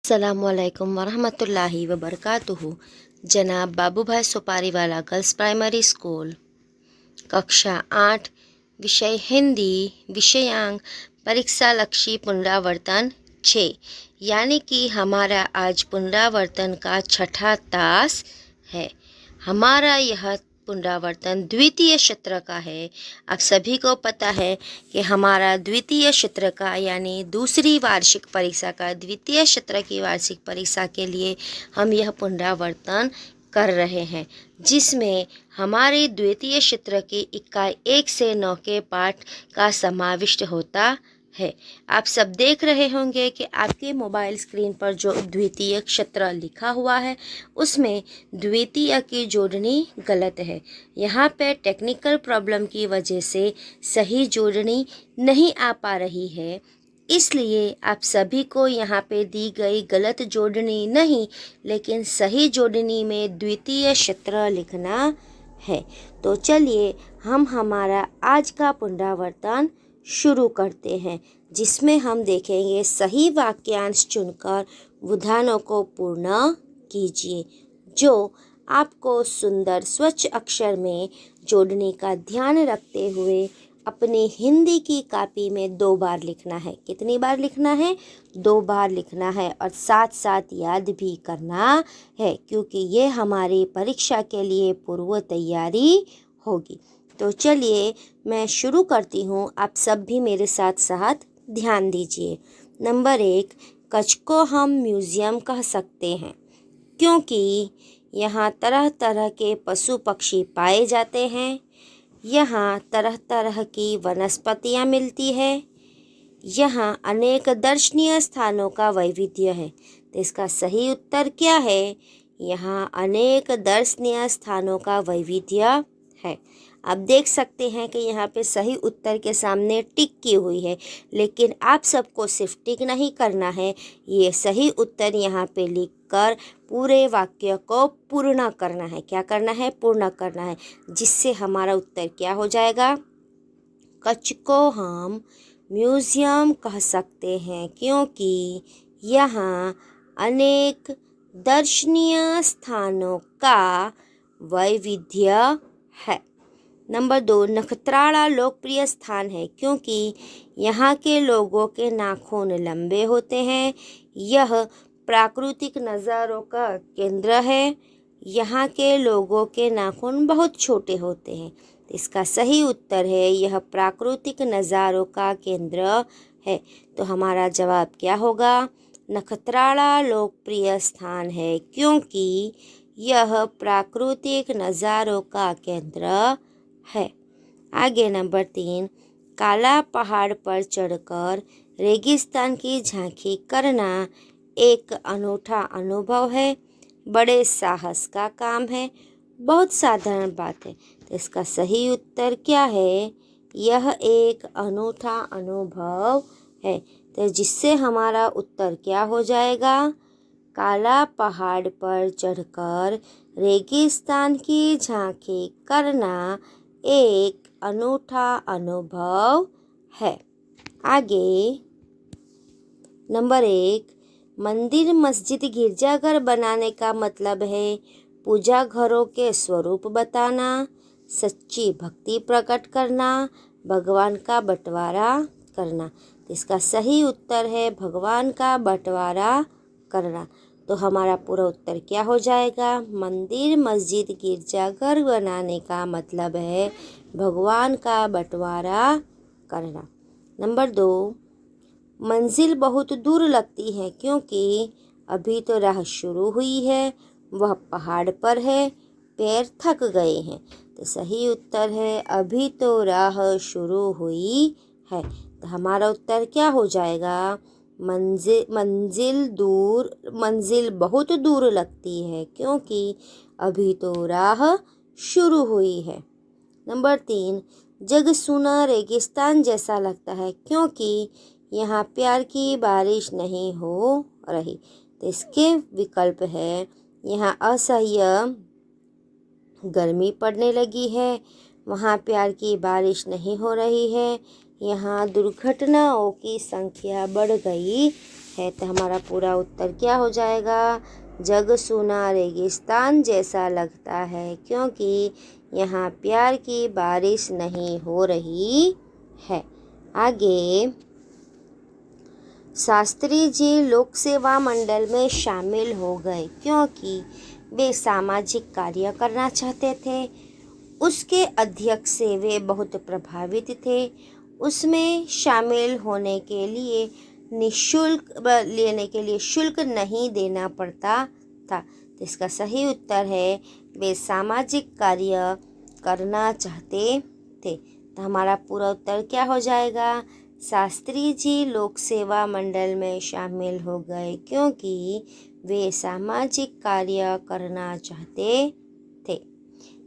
अस्सलामुअलैकुम वरहमतुल्लाहि वबरकातुहू। जनाब बाबूभाई सुपारीवाला गर्ल्स प्राइमरी स्कूल, कक्षा 8, विषय हिंदी, विषयांक परीक्षा लक्षी पुनरावर्तन 6, यानी कि हमारा आज पुनरावर्तन का छठा तास है। हमारा यह पुनरावर्तन द्वितीय सत्र का है। आप सभी को पता है कि हमारा द्वितीय सत्र का यानी दूसरी वार्षिक परीक्षा का द्वितीय सत्र की वार्षिक परीक्षा के लिए हम यह पुनरावर्तन कर रहे हैं, जिसमें हमारे द्वितीय सत्र की इकाई 1 से 9 के पाठ का समाविष्ट होता है। आप सब देख रहे होंगे कि आपके मोबाइल स्क्रीन पर जो द्वितीय सत्र लिखा हुआ है उसमें द्वितीय की जोड़नी गलत है। यहाँ पे टेक्निकल प्रॉब्लम की वजह से सही जोड़नी नहीं आ पा रही है, इसलिए आप सभी को यहाँ पे दी गई गलत जोड़नी नहीं लेकिन सही जोड़नी में द्वितीय सत्र लिखना है। तो चलिए हम हमारा आज का पुनरावर्तन शुरू करते हैं, जिसमें हम देखेंगे सही वाक्यांश चुनकर विधानों को पूर्ण कीजिए, जो आपको सुंदर स्वच्छ अक्षर में जोड़ने का ध्यान रखते हुए अपनी हिंदी की कॉपी में 2 बार लिखना है। कितनी बार लिखना है? 2 बार लिखना है और साथ साथ याद भी करना है, क्योंकि ये हमारी परीक्षा के लिए पूर्व तैयारी होगी। तो चलिए मैं शुरू करती हूँ, आप सब भी मेरे साथ साथ ध्यान दीजिए। नंबर 1, कच्छ को हम म्यूज़ियम कह सकते हैं क्योंकि यहाँ तरह तरह के पशु पक्षी पाए जाते हैं। यहाँ तरह तरह की वनस्पतियाँ मिलती है। यहाँ अनेक दर्शनीय स्थानों का वैविध्य है। तो इसका सही उत्तर क्या है? यहाँ अनेक दर्शनीय स्थानों का वैविध्य है। आप देख सकते हैं कि यहाँ पे सही उत्तर के सामने टिक की हुई है, लेकिन आप सबको सिर्फ टिक नहीं करना है, ये सही उत्तर यहाँ पे लिखकर पूरे वाक्य को पूर्ण करना है। क्या करना है? पूर्ण करना है, जिससे हमारा उत्तर क्या हो जाएगा? कच्छ को हम म्यूज़ियम कह सकते हैं क्योंकि यहाँ अनेक दर्शनीय स्थानों का वैविध्य है। नंबर 2, नखत्राला लोकप्रिय स्थान है क्योंकि यहाँ के लोगों के नाखून लंबे होते हैं। यह प्राकृतिक नज़ारों का केंद्र है। यहाँ के लोगों के नाखून बहुत छोटे होते हैं। इसका सही उत्तर है यह प्राकृतिक नज़ारों का केंद्र है। तो हमारा जवाब क्या होगा? नखत्राला लोकप्रिय स्थान है क्योंकि यह प्राकृतिक नज़ारों का केंद्र है। आगे नंबर 3, काला पहाड़ पर चढ़कर रेगिस्तान की झांकी करना एक अनूठा अनुभव है, बड़े साहस का काम है, बहुत साधारण बात है। तो इसका सही उत्तर क्या है? यह एक अनूठा अनुभव है। तो जिससे हमारा उत्तर क्या हो जाएगा? काला पहाड़ पर चढ़कर रेगिस्तान की झांकी करना एक अनूठा अनुभव है। आगे नंबर 1, मंदिर मस्जिद गिरजाघर बनाने का मतलब है पूजा घरों के स्वरूप बताना, सच्ची भक्ति प्रकट करना, भगवान का बंटवारा करना। इसका सही उत्तर है भगवान का बंटवारा करना। तो हमारा पूरा उत्तर क्या हो जाएगा? मंदिर मस्जिद गिरजाघर बनाने का मतलब है भगवान का बंटवारा करना। नंबर 2, मंजिल बहुत दूर लगती है क्योंकि अभी तो राह शुरू हुई है, वह पहाड़ पर है, पैर थक गए हैं। तो सही उत्तर है अभी तो राह शुरू हुई है। तो हमारा उत्तर क्या हो जाएगा? मंजिल बहुत दूर लगती है क्योंकि अभी तो राह शुरू हुई है। नंबर 3, जग सुना रेगिस्तान जैसा लगता है क्योंकि यहाँ प्यार की बारिश नहीं हो रही। तो इसके विकल्प है यहाँ असह्य गर्मी पड़ने लगी है, वहाँ प्यार की बारिश नहीं हो रही है, यहाँ दुर्घटनाओं की संख्या बढ़ गई है। तो हमारा पूरा उत्तर क्या हो जाएगा? जग सूना रेगिस्तान जैसा लगता है क्योंकि यहाँ प्यार की बारिश नहीं हो रही है। आगे, शास्त्री जी लोक सेवा मंडल में शामिल हो गए क्योंकि वे सामाजिक कार्य करना चाहते थे। उसके अध्यक्ष से वे बहुत प्रभावित थे। उसमें शामिल होने के लिए निःशुल्क लेने के लिए शुल्क नहीं देना पड़ता था। तो इसका सही उत्तर है वे सामाजिक कार्य करना चाहते थे। तो हमारा पूरा उत्तर क्या हो जाएगा? शास्त्री जी लोक सेवा मंडल में शामिल हो गए क्योंकि वे सामाजिक कार्य करना चाहते थे।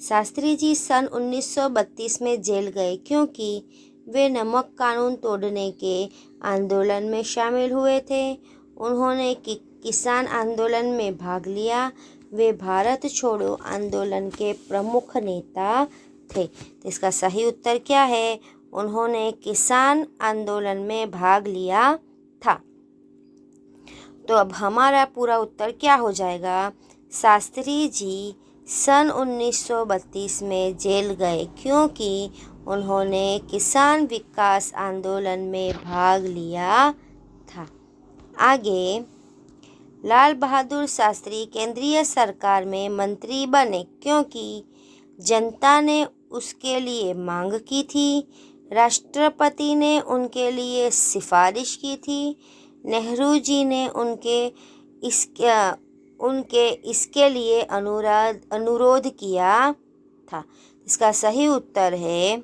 शास्त्री जी सन 1932 में जेल गए क्योंकि वे नमक कानून तोड़ने के आंदोलन में शामिल हुए थे। उन्होंने किसान आंदोलन में भाग लिया। वे भारत छोड़ो आंदोलन के प्रमुख नेता थे। तो इसका सही उत्तर क्या है? उन्होंने किसान आंदोलन में भाग लिया था। तो अब हमारा पूरा उत्तर क्या हो जाएगा? शास्त्री जी सन 1932 में जेल गए क्योंकि उन्होंने किसान विकास आंदोलन में भाग लिया था। आगे, लाल बहादुर शास्त्री केंद्रीय सरकार में मंत्री बने क्योंकि जनता ने उसके लिए मांग की थी। राष्ट्रपति ने उनके लिए सिफारिश की थी। नेहरू जी ने इसके लिए अनुरोध किया था। इसका सही उत्तर है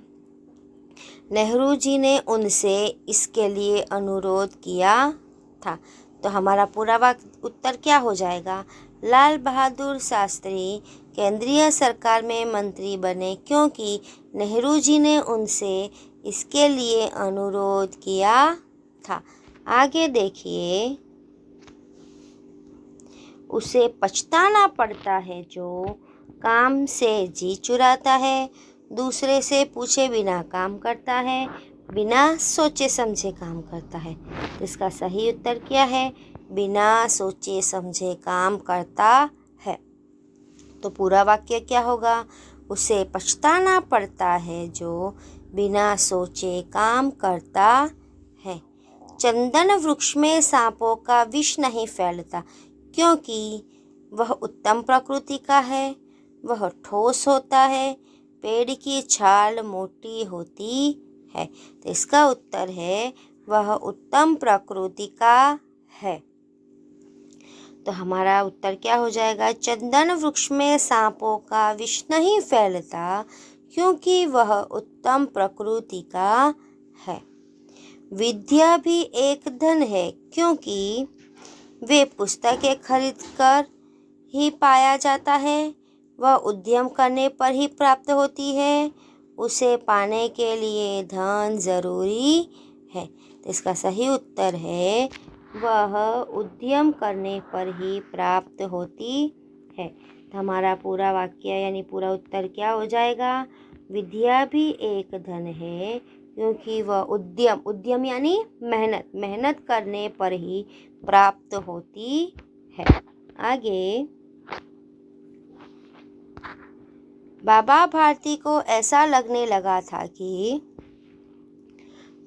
नेहरू जी ने उनसे इसके लिए अनुरोध किया था। तो हमारा पूरा उत्तर क्या हो जाएगा? लाल बहादुर शास्त्री केंद्रीय सरकार में मंत्री बने क्योंकि नेहरू जी ने उनसे इसके लिए अनुरोध किया था। आगे देखिए, उसे पछताना पड़ता है जो काम से जी चुराता है, दूसरे से पूछे बिना काम करता है, बिना सोचे समझे काम करता है। इसका सही उत्तर क्या है? बिना सोचे समझे काम करता है। तो पूरा वाक्य क्या होगा? उसे पछताना पड़ता है जो बिना सोचे काम करता है। चंदन वृक्ष में सांपों का विष नहीं फैलता क्योंकि वह उत्तम प्रकृति का है। वह ठोस होता है। पेड़ की छाल मोटी होती है। तो इसका उत्तर है वह उत्तम प्रकृति का है। तो हमारा उत्तर क्या हो जाएगा? चंदन वृक्ष में सांपों का विष नहीं फैलता क्योंकि वह उत्तम प्रकृति का है। विद्या भी एक धन है क्योंकि वे पुस्तकें खरीदकर ही पाया जाता है। वह उद्यम करने पर ही प्राप्त होती है। उसे पाने के लिए धन जरूरी है। तो इसका सही उत्तर है वह उद्यम करने पर ही प्राप्त होती है। तो हमारा पूरा वाक्य यानी पूरा उत्तर क्या हो जाएगा? विद्या भी एक धन है क्योंकि वह उद्यम यानी मेहनत करने पर ही प्राप्त होती है। आगे, बाबा भारती को ऐसा लगने लगा था कि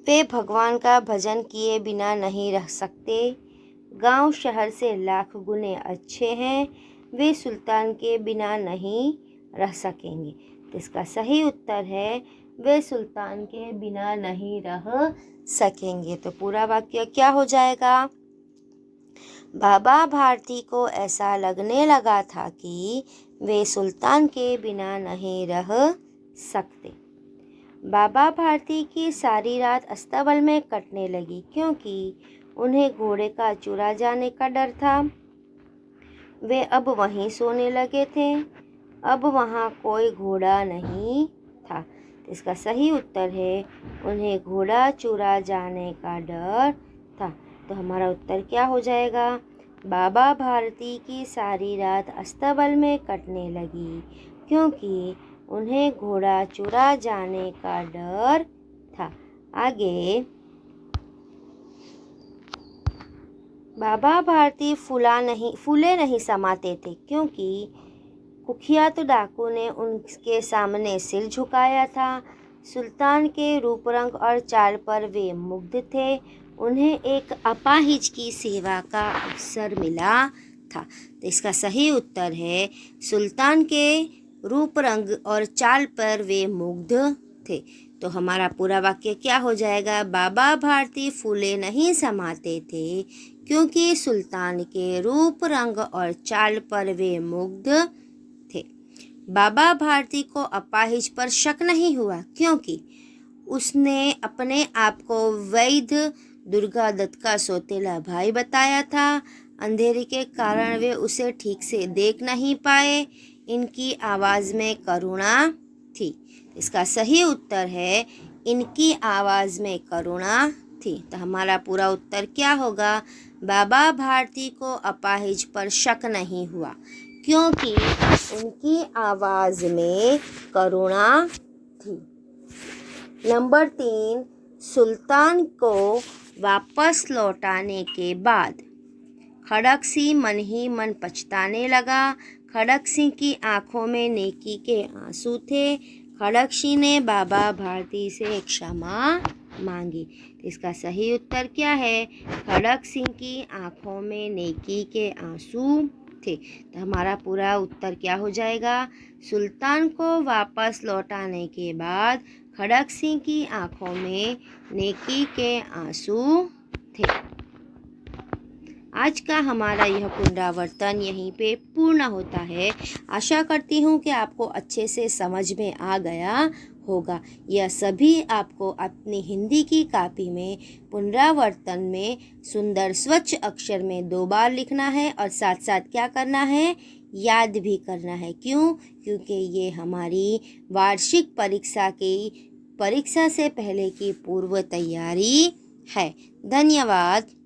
वे भगवान का भजन किए बिना नहीं रह सकते। गांव शहर से लाख गुने अच्छे हैं। वे सुल्तान के बिना नहीं रह सकेंगे। तो इसका सही उत्तर है वे सुल्तान के बिना नहीं रह सकेंगे। तो पूरा वाक्य क्या हो जाएगा? बाबा भारती को ऐसा लगने लगा था कि वे सुल्तान के बिना नहीं रह सकते। बाबा भारती की सारी रात अस्तबल में कटने लगी क्योंकि उन्हें घोड़े का चुरा जाने का डर था। वे अब वहीं सोने लगे थे। अब वहाँ कोई घोड़ा नहीं था। इसका सही उत्तर है उन्हें घोड़ा चुरा जाने का डर था। तो हमारा उत्तर क्या हो जाएगा? बाबा भारती की सारी रात अस्तबल में कटने लगी क्योंकि उन्हें घोड़ा चुरा जाने का डर था। आगे, बाबा भारती फूले नहीं समाते थे क्योंकि कुख्यात डाकू ने उनके सामने सिर झुकाया था। सुल्तान के रूप रंग और चाल पर वे मुग्ध थे। उन्हें एक अपाहिज की सेवा का अवसर मिला था। तो इसका सही उत्तर है सुल्तान के रूप रंग और चाल पर वे मुग्ध थे। तो हमारा पूरा वाक्य क्या हो जाएगा? बाबा भारती फूले नहीं समाते थे क्योंकि सुल्तान के रूप रंग और चाल पर वे मुग्ध थे। बाबा भारती को अपाहिज पर शक नहीं हुआ क्योंकि उसने अपने आप को वैद दुर्गा दत्त का सौतेला भाई बताया था। अंधेरे के कारण वे उसे ठीक से देख नहीं पाए। इनकी आवाज़ में करुणा थी। इसका सही उत्तर है इनकी आवाज़ में करुणा थी। तो हमारा पूरा उत्तर क्या होगा? बाबा भारती को अपाहिज पर शक नहीं हुआ क्योंकि उनकी आवाज़ में करुणा थी। नंबर 3, सुल्तान को वापस लौटाने के बाद खड़क सिंह मन ही मन पछताने लगा। खड़क सिंह की आंखों में नेकी के आंसू थे। खड़क सिंह ने बाबा भारती से क्षमा मांगी। इसका सही उत्तर क्या है? खड़क सिंह की आंखों में नेकी के आंसू थे। तो हमारा पूरा उत्तर क्या हो जाएगा? सुल्तान को वापस लौटाने के बाद खड़क सिंह की आंखों में नेकी के आंसू थे। आज का हमारा यह पुनरावर्तन यहीं पे पूर्ण होता है। आशा करती हूँ कि आपको अच्छे से समझ में आ गया होगा। यह सभी आपको अपनी हिंदी की कॉपी में पुनरावर्तन में सुंदर स्वच्छ अक्षर में 2 बार लिखना है और साथ साथ क्या करना है? याद भी करना है। क्यों? क्योंकि ये हमारी वार्षिक परीक्षा से पहले की पूर्व तैयारी है। धन्यवाद।